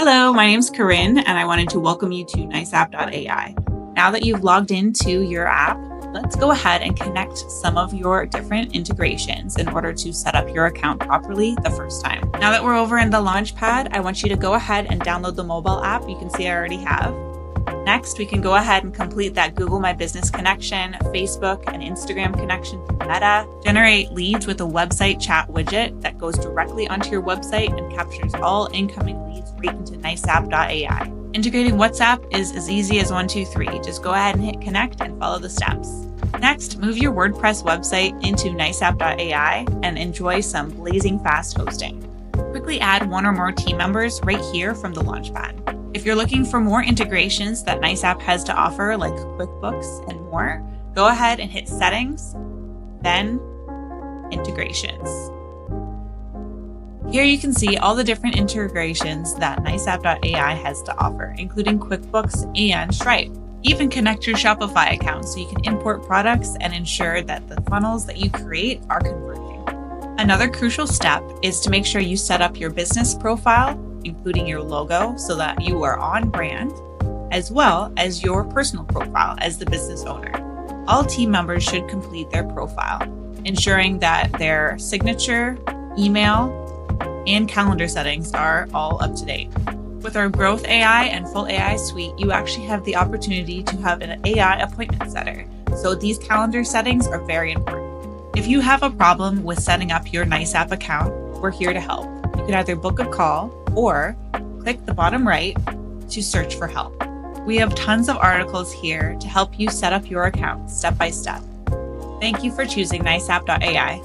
Hello, my name's Corinne, and I wanted to welcome you to NiceApp.ai. Now that you've logged into your app, let's go ahead and connect some of your different integrations in order to set up your account properly the first time. Now that we're over in the Launchpad, I want you to go ahead and download the mobile app. You can see I already have. Next, we can go ahead and complete that Google My Business connection, Facebook and Instagram connection through Meta, generate leads with a website chat widget that goes directly onto your website and captures all incoming leads right into NiceApp.ai. Integrating WhatsApp is as easy as 1, 2, 3. Just go ahead and hit connect and follow the steps. Next, move your WordPress website into NiceApp.ai and enjoy some blazing fast hosting. Quickly add one or more team members right here from the Launchpad. If you're looking for more integrations that NiceApp has to offer, like QuickBooks and more, go ahead and hit Settings, then Integrations. Here you can see all the different integrations that NiceApp.ai has to offer, including QuickBooks and Stripe. Even connect your Shopify account so you can import products and ensure that the funnels that you create are converting. Another crucial step is to make sure you set up your business profile, including your logo, so that you are on brand, as well as your personal profile as the business owner. All team members should complete their profile, ensuring that their signature, email, and calendar settings are all up to date. With our Growth AI and Full AI suite, you actually have the opportunity to have an AI appointment setter. So these calendar settings are very important. If you have a problem with setting up your NiceApp account, we're here to help. You can either book a call or click the bottom right to search for help. We have tons of articles here to help you set up your account step by step. Thank you for choosing NiceApp.ai.